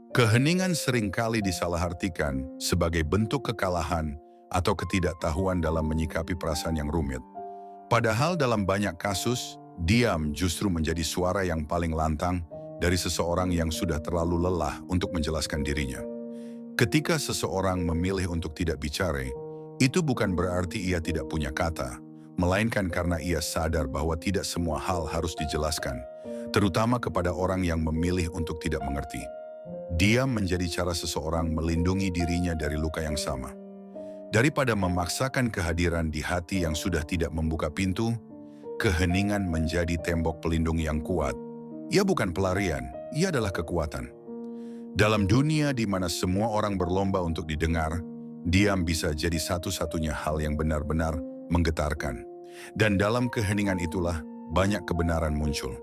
Keheningan seringkali disalahartikan sebagai bentuk kekalahan atau ketidaktahuan dalam menyikapi perasaan yang rumit. Padahal dalam banyak kasus, diam justru menjadi suara yang paling lantang dari seseorang yang sudah terlalu lelah untuk menjelaskan dirinya. Ketika seseorang memilih untuk tidak bicara, itu bukan berarti ia tidak punya kata, melainkan karena ia sadar bahwa tidak semua hal harus dijelaskan, terutama kepada orang yang memilih untuk tidak mengerti. Diam menjadi cara seseorang melindungi dirinya dari luka yang sama. Daripada memaksakan kehadiran di hati yang sudah tidak membuka pintu, keheningan menjadi tembok pelindung yang kuat. Ia bukan pelarian, ia adalah kekuatan. Dalam dunia di mana semua orang berlomba untuk didengar, diam bisa jadi satu-satunya hal yang benar-benar menggetarkan. Dan dalam keheningan itulah banyak kebenaran muncul.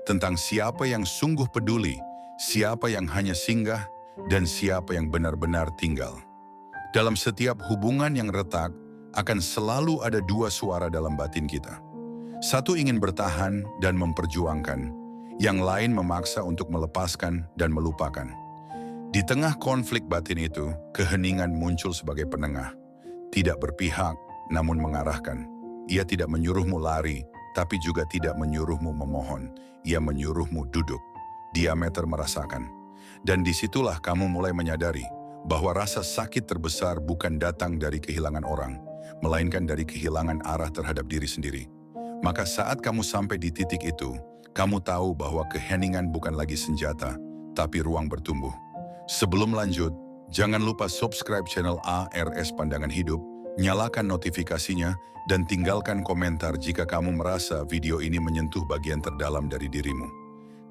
Tentang siapa yang sungguh peduli, siapa yang hanya singgah, dan siapa yang benar-benar tinggal. Dalam setiap hubungan yang retak, akan selalu ada dua suara dalam batin kita. Satu ingin bertahan dan memperjuangkan, yang lain memaksa untuk melepaskan dan melupakan. Di tengah konflik batin itu, keheningan muncul sebagai penengah. Tidak berpihak, namun mengarahkan. Ia tidak menyuruhmu lari, tapi juga tidak menyuruhmu memohon. Ia menyuruhmu duduk, diameter merasakan. Dan disitulah kamu mulai menyadari bahwa rasa sakit terbesar bukan datang dari kehilangan orang, melainkan dari kehilangan arah terhadap diri sendiri. Maka saat kamu sampai di titik itu, kamu tahu bahwa keheningan bukan lagi senjata, tapi ruang bertumbuh. Sebelum lanjut, jangan lupa subscribe channel ARS Pandangan Hidup, nyalakan notifikasinya, dan tinggalkan komentar jika kamu merasa video ini menyentuh bagian terdalam dari dirimu.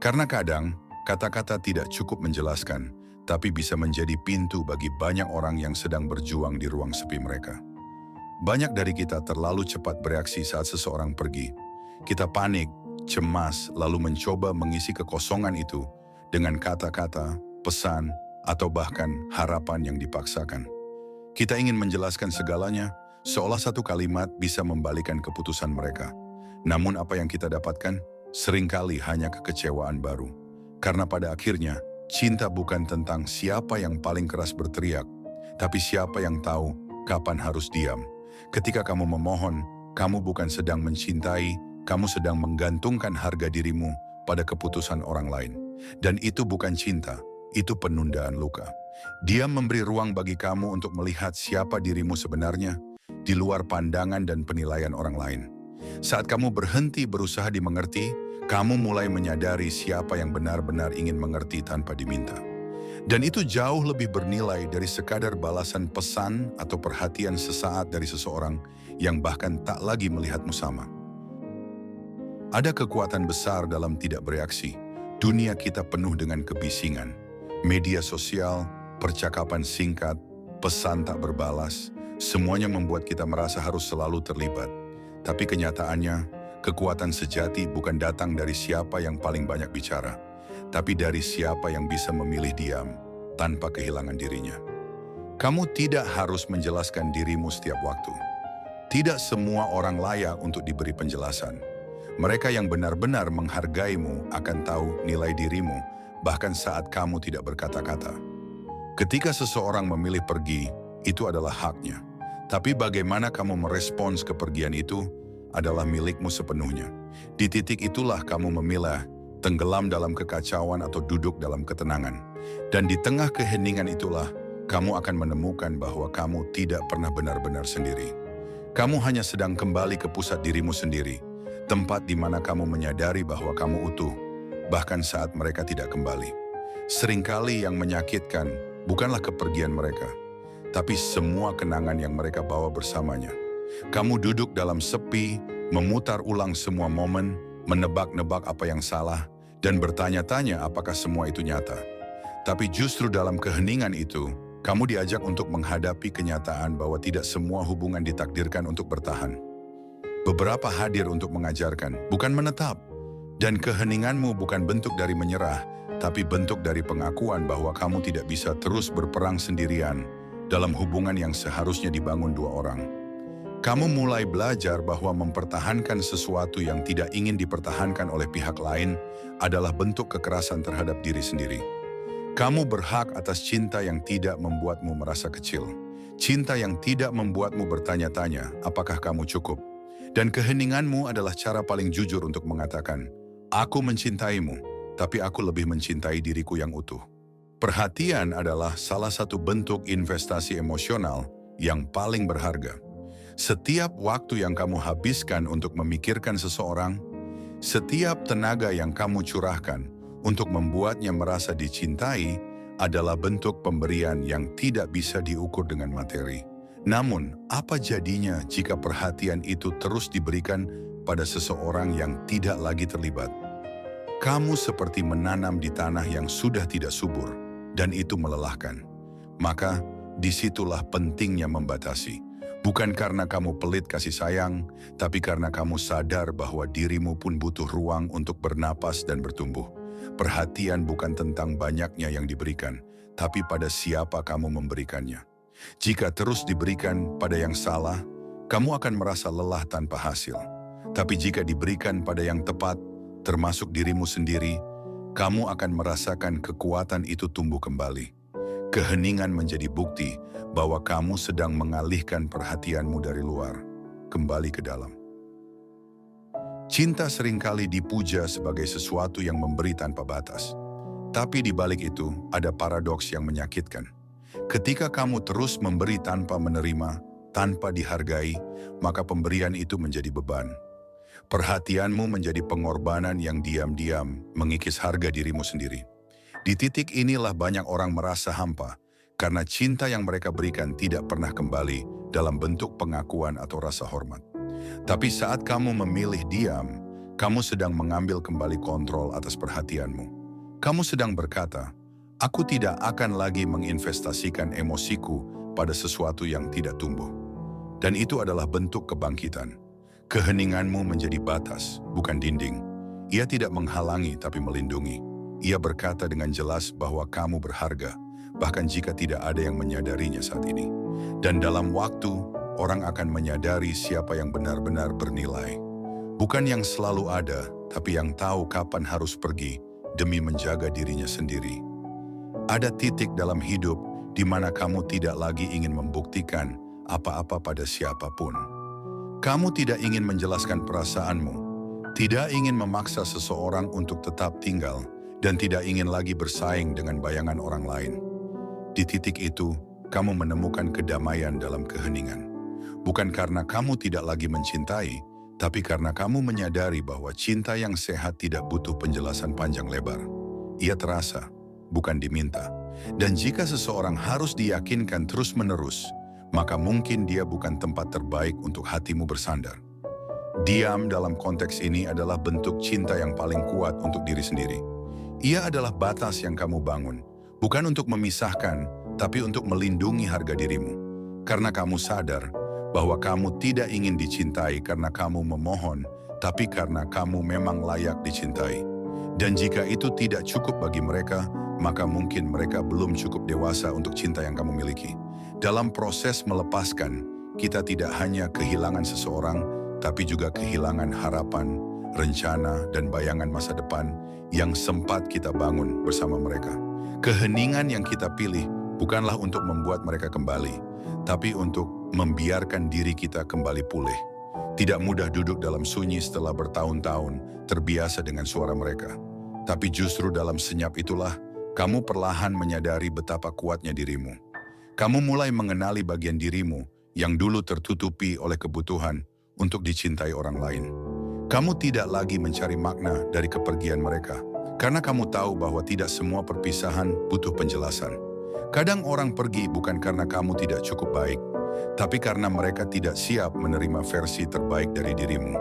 Karena kadang, kata-kata tidak cukup menjelaskan, tapi bisa menjadi pintu bagi banyak orang yang sedang berjuang di ruang sepi mereka. Banyak dari kita terlalu cepat bereaksi saat seseorang pergi. Kita panik, cemas, lalu mencoba mengisi kekosongan itu dengan kata-kata, pesan, atau bahkan harapan yang dipaksakan. Kita ingin menjelaskan segalanya, seolah satu kalimat bisa membalikan keputusan mereka. Namun apa yang kita dapatkan, seringkali hanya kekecewaan baru. Karena pada akhirnya, cinta bukan tentang siapa yang paling keras berteriak, tapi siapa yang tahu kapan harus diam. Ketika kamu memohon, kamu bukan sedang mencintai, kamu sedang menggantungkan harga dirimu pada keputusan orang lain. Dan itu bukan cinta, itu penundaan luka. Dia memberi ruang bagi kamu untuk melihat siapa dirimu sebenarnya, di luar pandangan dan penilaian orang lain. Saat kamu berhenti berusaha dimengerti, kamu mulai menyadari siapa yang benar-benar ingin mengerti tanpa diminta. Dan itu jauh lebih bernilai dari sekadar balasan pesan atau perhatian sesaat dari seseorang yang bahkan tak lagi melihatmu sama. Ada kekuatan besar dalam tidak bereaksi. Dunia kita penuh dengan kebisingan. Media sosial, percakapan singkat, pesan tak berbalas, semuanya membuat kita merasa harus selalu terlibat. Tapi kenyataannya, kekuatan sejati bukan datang dari siapa yang paling banyak bicara, tapi dari siapa yang bisa memilih diam tanpa kehilangan dirinya. Kamu tidak harus menjelaskan dirimu setiap waktu. Tidak semua orang layak untuk diberi penjelasan. Mereka yang benar-benar menghargaimu akan tahu nilai dirimu, bahkan saat kamu tidak berkata-kata. Ketika seseorang memilih pergi, itu adalah haknya. Tapi bagaimana kamu merespons kepergian itu adalah milikmu sepenuhnya. Di titik itulah kamu memilah, tenggelam dalam kekacauan atau duduk dalam ketenangan. Dan di tengah keheningan itulah, kamu akan menemukan bahwa kamu tidak pernah benar-benar sendiri. Kamu hanya sedang kembali ke pusat dirimu sendiri, tempat di mana kamu menyadari bahwa kamu utuh, bahkan saat mereka tidak kembali. Seringkali yang menyakitkan bukanlah kepergian mereka, tapi semua kenangan yang mereka bawa bersamanya. Kamu duduk dalam sepi, memutar ulang semua momen, menebak-nebak apa yang salah, dan bertanya-tanya apakah semua itu nyata. Tapi justru dalam keheningan itu, kamu diajak untuk menghadapi kenyataan bahwa tidak semua hubungan ditakdirkan untuk bertahan. Beberapa hadir untuk mengajarkan, bukan menetap. Dan keheninganmu bukan bentuk dari menyerah, tapi bentuk dari pengakuan bahwa kamu tidak bisa terus berperang sendirian dalam hubungan yang seharusnya dibangun dua orang. Kamu mulai belajar bahwa mempertahankan sesuatu yang tidak ingin dipertahankan oleh pihak lain adalah bentuk kekerasan terhadap diri sendiri. Kamu berhak atas cinta yang tidak membuatmu merasa kecil. Cinta yang tidak membuatmu bertanya-tanya, apakah kamu cukup? Dan keheninganmu adalah cara paling jujur untuk mengatakan, aku mencintaimu, tapi aku lebih mencintai diriku yang utuh. Perhatian adalah salah satu bentuk investasi emosional yang paling berharga. Setiap waktu yang kamu habiskan untuk memikirkan seseorang, setiap tenaga yang kamu curahkan untuk membuatnya merasa dicintai adalah bentuk pemberian yang tidak bisa diukur dengan materi. Namun, apa jadinya jika perhatian itu terus diberikan pada seseorang yang tidak lagi terlibat? Kamu seperti menanam di tanah yang sudah tidak subur, dan itu melelahkan. Maka, disitulah pentingnya membatasi. Bukan karena kamu pelit kasih sayang, tapi karena kamu sadar bahwa dirimu pun butuh ruang untuk bernapas dan bertumbuh. Perhatian bukan tentang banyaknya yang diberikan, tapi pada siapa kamu memberikannya. Jika terus diberikan pada yang salah, kamu akan merasa lelah tanpa hasil. Tapi jika diberikan pada yang tepat, termasuk dirimu sendiri, kamu akan merasakan kekuatan itu tumbuh kembali. Keheningan menjadi bukti bahwa kamu sedang mengalihkan perhatianmu dari luar, kembali ke dalam. Cinta seringkali dipuja sebagai sesuatu yang memberi tanpa batas. Tapi di balik itu ada paradoks yang menyakitkan. Ketika kamu terus memberi tanpa menerima, tanpa dihargai, maka pemberian itu menjadi beban. Perhatianmu menjadi pengorbanan yang diam-diam mengikis harga dirimu sendiri. Di titik inilah banyak orang merasa hampa, karena cinta yang mereka berikan tidak pernah kembali dalam bentuk pengakuan atau rasa hormat. Tapi saat kamu memilih diam, kamu sedang mengambil kembali kontrol atas perhatianmu. Kamu sedang berkata, aku tidak akan lagi menginvestasikan emosiku pada sesuatu yang tidak tumbuh. Dan itu adalah bentuk kebangkitan. Keheninganmu menjadi batas, bukan dinding. Ia tidak menghalangi tapi melindungi. Ia berkata dengan jelas bahwa kamu berharga, bahkan jika tidak ada yang menyadarinya saat ini. Dan dalam waktu, orang akan menyadari siapa yang benar-benar bernilai. Bukan yang selalu ada, tapi yang tahu kapan harus pergi demi menjaga dirinya sendiri. Ada titik dalam hidup di mana kamu tidak lagi ingin membuktikan apa-apa pada siapapun. Kamu tidak ingin menjelaskan perasaanmu, tidak ingin memaksa seseorang untuk tetap tinggal, dan tidak ingin lagi bersaing dengan bayangan orang lain. Di titik itu, kamu menemukan kedamaian dalam keheningan. Bukan karena kamu tidak lagi mencintai, tapi karena kamu menyadari bahwa cinta yang sehat tidak butuh penjelasan panjang lebar. Ia terasa, bukan diminta. Dan jika seseorang harus diyakinkan terus-menerus, maka mungkin dia bukan tempat terbaik untuk hatimu bersandar. Diam dalam konteks ini adalah bentuk cinta yang paling kuat untuk diri sendiri. Ia adalah batas yang kamu bangun, bukan untuk memisahkan, tapi untuk melindungi harga dirimu. Karena kamu sadar bahwa kamu tidak ingin dicintai karena kamu memohon, tapi karena kamu memang layak dicintai. Dan jika itu tidak cukup bagi mereka, maka mungkin mereka belum cukup dewasa untuk cinta yang kamu miliki. Dalam proses melepaskan, kita tidak hanya kehilangan seseorang, tapi juga kehilangan harapan, rencana, dan bayangan masa depan yang sempat kita bangun bersama mereka. Keheningan yang kita pilih bukanlah untuk membuat mereka kembali, tapi untuk membiarkan diri kita kembali pulih. Tidak mudah duduk dalam sunyi setelah bertahun-tahun terbiasa dengan suara mereka. Tapi justru dalam senyap itulah, kamu perlahan menyadari betapa kuatnya dirimu. Kamu mulai mengenali bagian dirimu yang dulu tertutupi oleh kebutuhan untuk dicintai orang lain. Kamu tidak lagi mencari makna dari kepergian mereka, karena kamu tahu bahwa tidak semua perpisahan butuh penjelasan. Kadang orang pergi bukan karena kamu tidak cukup baik, tapi karena mereka tidak siap menerima versi terbaik dari dirimu.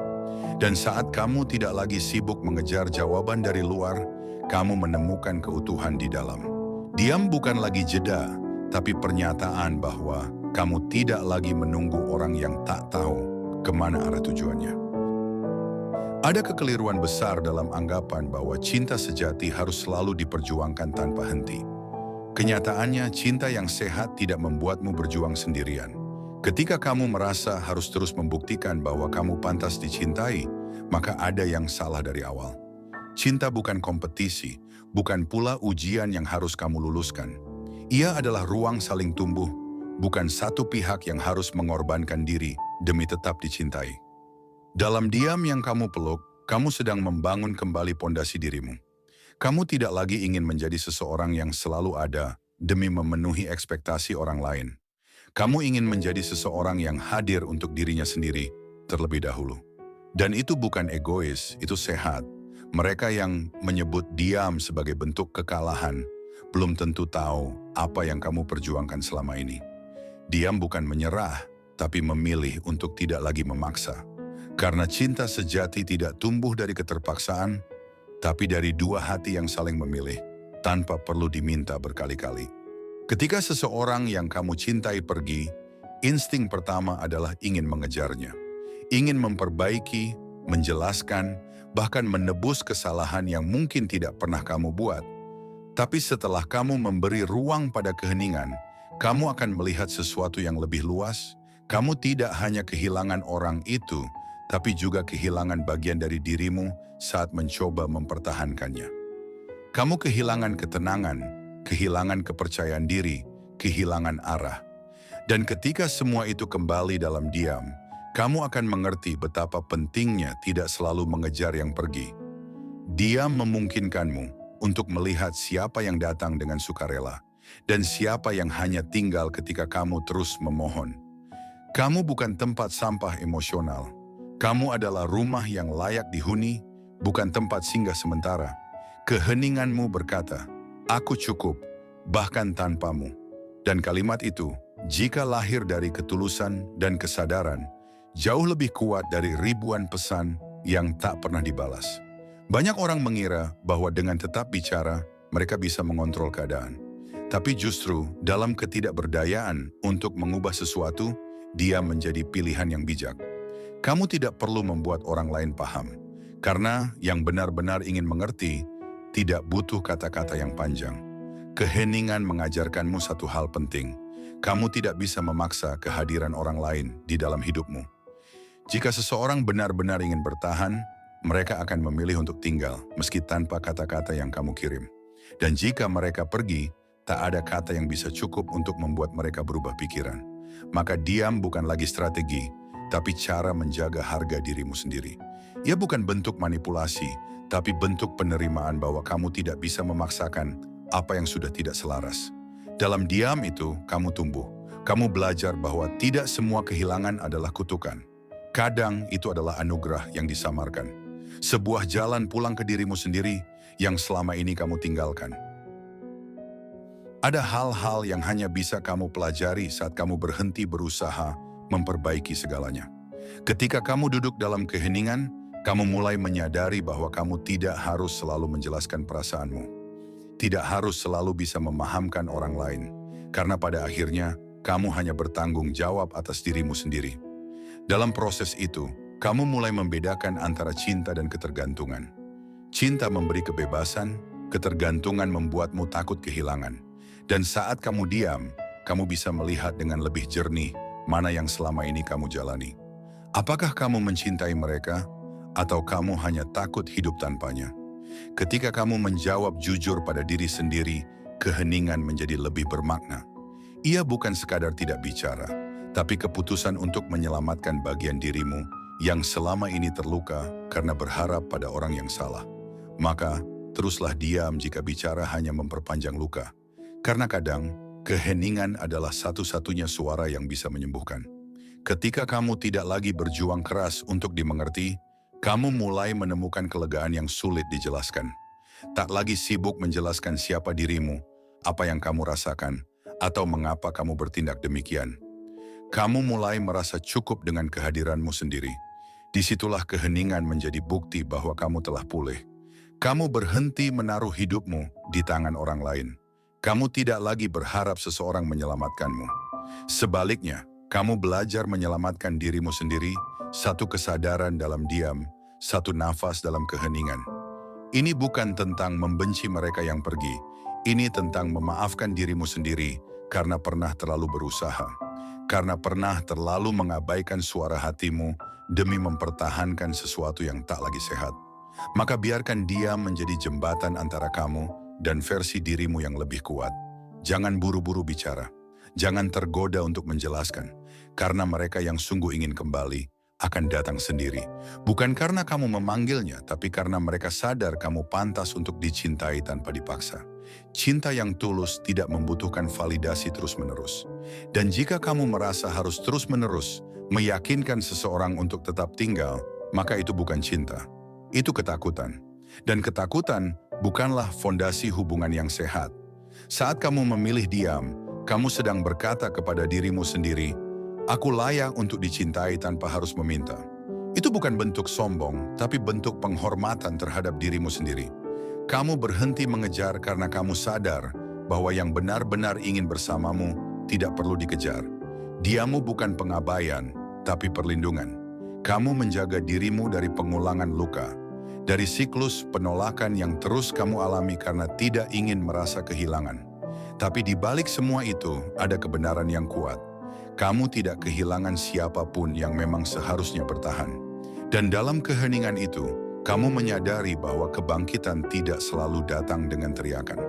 Dan saat kamu tidak lagi sibuk mengejar jawaban dari luar, kamu menemukan keutuhan di dalam. Diam bukan lagi jeda, tapi pernyataan bahwa kamu tidak lagi menunggu orang yang tak tahu kemana arah tujuannya. Ada kekeliruan besar dalam anggapan bahwa cinta sejati harus selalu diperjuangkan tanpa henti. Kenyataannya, cinta yang sehat tidak membuatmu berjuang sendirian. Ketika kamu merasa harus terus membuktikan bahwa kamu pantas dicintai, maka ada yang salah dari awal. Cinta bukan kompetisi, bukan pula ujian yang harus kamu luluskan. Ia adalah ruang saling tumbuh, bukan satu pihak yang harus mengorbankan diri demi tetap dicintai. Dalam diam yang kamu peluk, kamu sedang membangun kembali pondasi dirimu. Kamu tidak lagi ingin menjadi seseorang yang selalu ada demi memenuhi ekspektasi orang lain. Kamu ingin menjadi seseorang yang hadir untuk dirinya sendiri terlebih dahulu. Dan itu bukan egois, itu sehat. Mereka yang menyebut diam sebagai bentuk kekalahan belum tentu tahu apa yang kamu perjuangkan selama ini. Diam bukan menyerah, tapi memilih untuk tidak lagi memaksa. Karena cinta sejati tidak tumbuh dari keterpaksaan, tapi dari dua hati yang saling memilih, tanpa perlu diminta berkali-kali. Ketika seseorang yang kamu cintai pergi, insting pertama adalah ingin mengejarnya. Ingin memperbaiki, menjelaskan, bahkan menebus kesalahan yang mungkin tidak pernah kamu buat. Tapi setelah kamu memberi ruang pada keheningan, kamu akan melihat sesuatu yang lebih luas. Kamu tidak hanya kehilangan orang itu, tapi juga kehilangan bagian dari dirimu saat mencoba mempertahankannya. Kamu kehilangan ketenangan, kehilangan kepercayaan diri, kehilangan arah. Dan ketika semua itu kembali dalam diam, kamu akan mengerti betapa pentingnya tidak selalu mengejar yang pergi. Diam memungkinkanmu untuk melihat siapa yang datang dengan sukarela dan siapa yang hanya tinggal ketika kamu terus memohon. Kamu bukan tempat sampah emosional. Kamu adalah rumah yang layak dihuni, bukan tempat singgah sementara. Keheninganmu berkata, "Aku cukup, bahkan tanpamu." Dan kalimat itu, jika lahir dari ketulusan dan kesadaran, jauh lebih kuat dari ribuan pesan yang tak pernah dibalas. Banyak orang mengira bahwa dengan tetap bicara, mereka bisa mengontrol keadaan. Tapi justru dalam ketidakberdayaan untuk mengubah sesuatu, dia menjadi pilihan yang bijak. Kamu tidak perlu membuat orang lain paham, karena yang benar-benar ingin mengerti tidak butuh kata-kata yang panjang. Keheningan mengajarkanmu satu hal penting. Kamu tidak bisa memaksa kehadiran orang lain di dalam hidupmu. Jika seseorang benar-benar ingin bertahan, mereka akan memilih untuk tinggal meski tanpa kata-kata yang kamu kirim. Dan jika mereka pergi, tak ada kata yang bisa cukup untuk membuat mereka berubah pikiran. Maka diam bukan lagi strategi, tapi cara menjaga harga dirimu sendiri. Ia bukan bentuk manipulasi, tapi bentuk penerimaan bahwa kamu tidak bisa memaksakan apa yang sudah tidak selaras. Dalam diam itu, kamu tumbuh. Kamu belajar bahwa tidak semua kehilangan adalah kutukan. Kadang itu adalah anugerah yang disamarkan. Sebuah jalan pulang ke dirimu sendiri yang selama ini kamu tinggalkan. Ada hal-hal yang hanya bisa kamu pelajari saat kamu berhenti berusaha memperbaiki segalanya. Ketika kamu duduk dalam keheningan, kamu mulai menyadari bahwa kamu tidak harus selalu menjelaskan perasaanmu. Tidak harus selalu bisa memahamkan orang lain, karena pada akhirnya kamu hanya bertanggung jawab atas dirimu sendiri. Dalam proses itu, kamu mulai membedakan antara cinta dan ketergantungan. Cinta memberi kebebasan, ketergantungan membuatmu takut kehilangan. Dan saat kamu diam, kamu bisa melihat dengan lebih jernih mana yang selama ini kamu jalani. Apakah kamu mencintai mereka, atau kamu hanya takut hidup tanpanya? Ketika kamu menjawab jujur pada diri sendiri, keheningan menjadi lebih bermakna. Ia bukan sekadar tidak bicara, tapi keputusan untuk menyelamatkan bagian dirimu yang selama ini terluka karena berharap pada orang yang salah. Maka, teruslah diam jika bicara hanya memperpanjang luka. Karena kadang, keheningan adalah satu-satunya suara yang bisa menyembuhkan. Ketika kamu tidak lagi berjuang keras untuk dimengerti, kamu mulai menemukan kelegaan yang sulit dijelaskan. Tak lagi sibuk menjelaskan siapa dirimu, apa yang kamu rasakan, atau mengapa kamu bertindak demikian. Kamu mulai merasa cukup dengan kehadiranmu sendiri. Disitulah keheningan menjadi bukti bahwa kamu telah pulih. Kamu berhenti menaruh hidupmu di tangan orang lain. Kamu tidak lagi berharap seseorang menyelamatkanmu. Sebaliknya, kamu belajar menyelamatkan dirimu sendiri, satu kesadaran dalam diam, satu nafas dalam keheningan. Ini bukan tentang membenci mereka yang pergi. Ini tentang memaafkan dirimu sendiri karena pernah terlalu berusaha. Karena pernah terlalu mengabaikan suara hatimu demi mempertahankan sesuatu yang tak lagi sehat. Maka biarkan dia menjadi jembatan antara kamu dan versi dirimu yang lebih kuat. Jangan buru-buru bicara. Jangan tergoda untuk menjelaskan. Karena mereka yang sungguh ingin kembali akan datang sendiri. Bukan karena kamu memanggilnya, tapi karena mereka sadar kamu pantas untuk dicintai tanpa dipaksa. Cinta yang tulus tidak membutuhkan validasi terus-menerus. Dan jika kamu merasa harus terus-menerus meyakinkan seseorang untuk tetap tinggal, maka itu bukan cinta. Itu ketakutan. Dan ketakutan bukanlah fondasi hubungan yang sehat. Saat kamu memilih diam, kamu sedang berkata kepada dirimu sendiri, "Aku layak untuk dicintai tanpa harus meminta." Itu bukan bentuk sombong, tapi bentuk penghormatan terhadap dirimu sendiri. Kamu berhenti mengejar karena kamu sadar bahwa yang benar-benar ingin bersamamu tidak perlu dikejar. Diammu bukan pengabaian, tapi perlindungan. Kamu menjaga dirimu dari pengulangan luka, dari siklus penolakan yang terus kamu alami karena tidak ingin merasa kehilangan. Tapi di balik semua itu ada kebenaran yang kuat. Kamu tidak kehilangan siapapun yang memang seharusnya bertahan. Dan dalam keheningan itu, kamu menyadari bahwa kebangkitan tidak selalu datang dengan teriakan.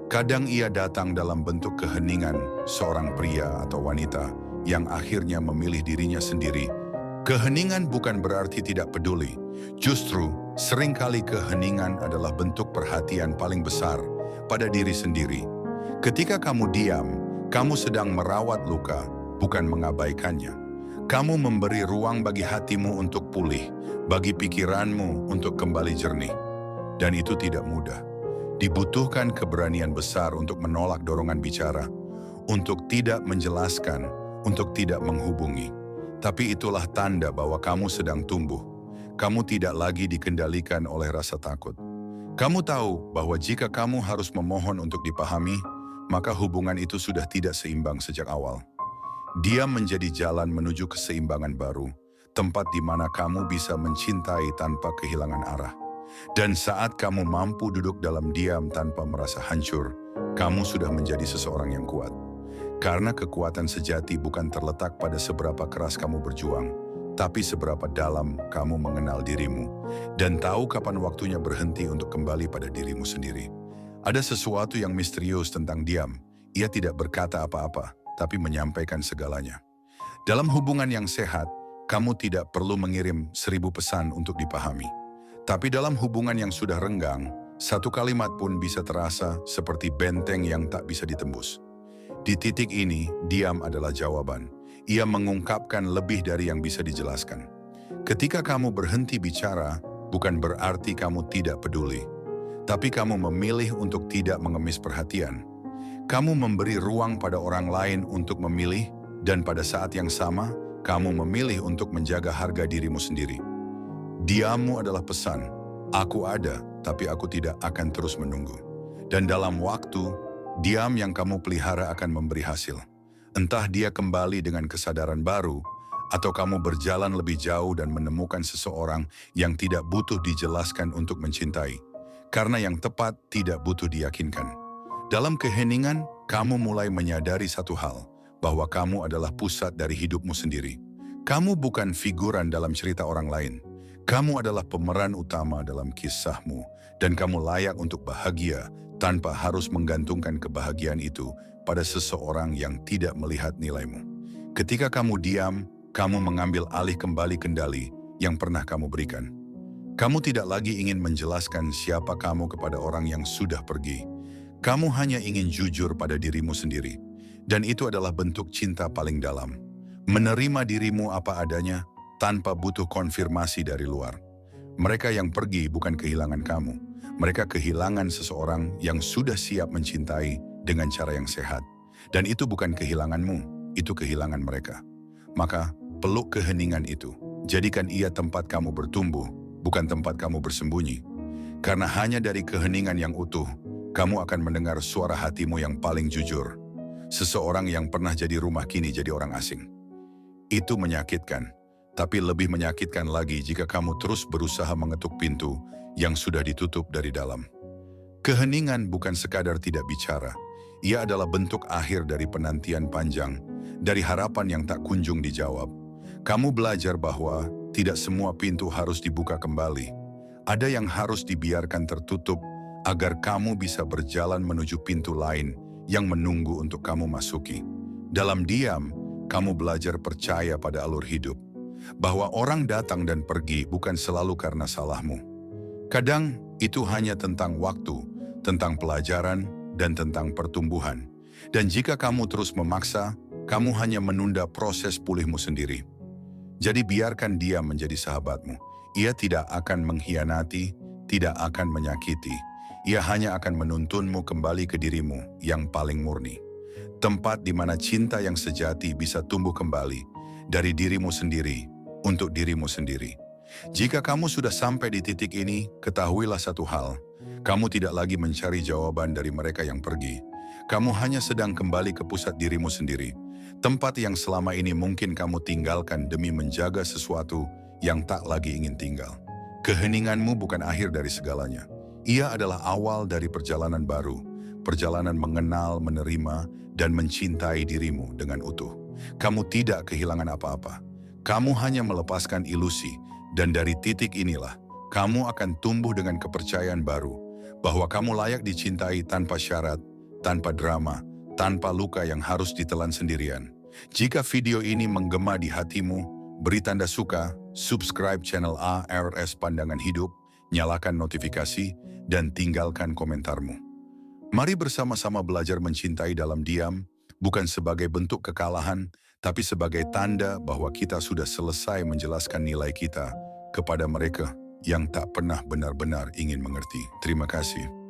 Kadang ia datang dalam bentuk keheningan seorang pria atau wanita yang akhirnya memilih dirinya sendiri. Keheningan bukan berarti tidak peduli. Justru, seringkali keheningan adalah bentuk perhatian paling besar pada diri sendiri. Ketika kamu diam, kamu sedang merawat luka, bukan mengabaikannya. Kamu memberi ruang bagi hatimu untuk pulih, bagi pikiranmu untuk kembali jernih. Dan itu tidak mudah. Dibutuhkan keberanian besar untuk menolak dorongan bicara, untuk tidak menjelaskan, untuk tidak menghubungi. Tapi itulah tanda bahwa kamu sedang tumbuh. Kamu tidak lagi dikendalikan oleh rasa takut. Kamu tahu bahwa jika kamu harus memohon untuk dipahami, maka hubungan itu sudah tidak seimbang sejak awal. Dia menjadi jalan menuju keseimbangan baru, tempat di mana kamu bisa mencintai tanpa kehilangan arah. Dan saat kamu mampu duduk dalam diam tanpa merasa hancur, kamu sudah menjadi seseorang yang kuat. Karena kekuatan sejati bukan terletak pada seberapa keras kamu berjuang, tapi seberapa dalam kamu mengenal dirimu dan tahu kapan waktunya berhenti untuk kembali pada dirimu sendiri. Ada sesuatu yang misterius tentang diam. Ia tidak berkata apa-apa, tapi menyampaikan segalanya. Dalam hubungan yang sehat, kamu tidak perlu mengirim 1000 pesan untuk dipahami. Tapi dalam hubungan yang sudah renggang, satu kalimat pun bisa terasa seperti benteng yang tak bisa ditembus. Di titik ini, diam adalah jawaban. Ia mengungkapkan lebih dari yang bisa dijelaskan. Ketika kamu berhenti bicara, bukan berarti kamu tidak peduli. Tapi kamu memilih untuk tidak mengemis perhatian. Kamu memberi ruang pada orang lain untuk memilih, dan pada saat yang sama, kamu memilih untuk menjaga harga dirimu sendiri. Diammu adalah pesan, aku ada, tapi aku tidak akan terus menunggu. Dan dalam waktu, diam yang kamu pelihara akan memberi hasil. Entah dia kembali dengan kesadaran baru, atau kamu berjalan lebih jauh dan menemukan seseorang yang tidak butuh dijelaskan untuk mencintai. Karena yang tepat tidak butuh diyakinkan. Dalam keheningan, kamu mulai menyadari satu hal, bahwa kamu adalah pusat dari hidupmu sendiri. Kamu bukan figuran dalam cerita orang lain. Kamu adalah pemeran utama dalam kisahmu, dan kamu layak untuk bahagia tanpa harus menggantungkan kebahagiaan itu pada seseorang yang tidak melihat nilaimu. Ketika kamu diam, kamu mengambil alih kembali kendali yang pernah kamu berikan. Kamu tidak lagi ingin menjelaskan siapa kamu kepada orang yang sudah pergi. Kamu hanya ingin jujur pada dirimu sendiri. Dan itu adalah bentuk cinta paling dalam. Menerima dirimu apa adanya tanpa butuh konfirmasi dari luar. Mereka yang pergi bukan kehilangan kamu. Mereka kehilangan seseorang yang sudah siap mencintai dengan cara yang sehat. Dan itu bukan kehilanganmu, itu kehilangan mereka. Maka peluk keheningan itu. Jadikan ia tempat kamu bertumbuh, bukan tempat kamu bersembunyi. Karena hanya dari keheningan yang utuh, kamu akan mendengar suara hatimu yang paling jujur. Seseorang yang pernah jadi rumah kini jadi orang asing. Itu menyakitkan, tapi lebih menyakitkan lagi jika kamu terus berusaha mengetuk pintu yang sudah ditutup dari dalam. Keheningan bukan sekadar tidak bicara. Ia adalah bentuk akhir dari penantian panjang, dari harapan yang tak kunjung dijawab. Kamu belajar bahwa tidak semua pintu harus dibuka kembali. Ada yang harus dibiarkan tertutup agar kamu bisa berjalan menuju pintu lain yang menunggu untuk kamu masuki. Dalam diam, kamu belajar percaya pada alur hidup, bahwa orang datang dan pergi bukan selalu karena salahmu. Kadang itu hanya tentang waktu, tentang pelajaran, dan tentang pertumbuhan. Dan jika kamu terus memaksa, kamu hanya menunda proses pulihmu sendiri. Jadi biarkan dia menjadi sahabatmu. Ia tidak akan mengkhianati, tidak akan menyakiti. Ia hanya akan menuntunmu kembali ke dirimu yang paling murni. Tempat di mana cinta yang sejati bisa tumbuh kembali dari dirimu sendiri untuk dirimu sendiri. Jika kamu sudah sampai di titik ini, ketahuilah satu hal. Kamu tidak lagi mencari jawaban dari mereka yang pergi. Kamu hanya sedang kembali ke pusat dirimu sendiri. Tempat yang selama ini mungkin kamu tinggalkan demi menjaga sesuatu yang tak lagi ingin tinggal. Keheninganmu bukan akhir dari segalanya. Ia adalah awal dari perjalanan baru. Perjalanan mengenal, menerima, dan mencintai dirimu dengan utuh. Kamu tidak kehilangan apa-apa. Kamu hanya melepaskan ilusi. Dan dari titik inilah, kamu akan tumbuh dengan kepercayaan baru. Bahwa kamu layak dicintai tanpa syarat, tanpa drama, tanpa luka yang harus ditelan sendirian. Jika video ini menggema di hatimu, beri tanda suka, subscribe channel ARS Pandangan Hidup, nyalakan notifikasi, dan tinggalkan komentarmu. Mari bersama-sama belajar mencintai dalam diam, bukan sebagai bentuk kekalahan, tapi sebagai tanda bahwa kita sudah selesai menjelaskan nilai kita kepada mereka yang tak pernah benar-benar ingin mengerti. Terima kasih.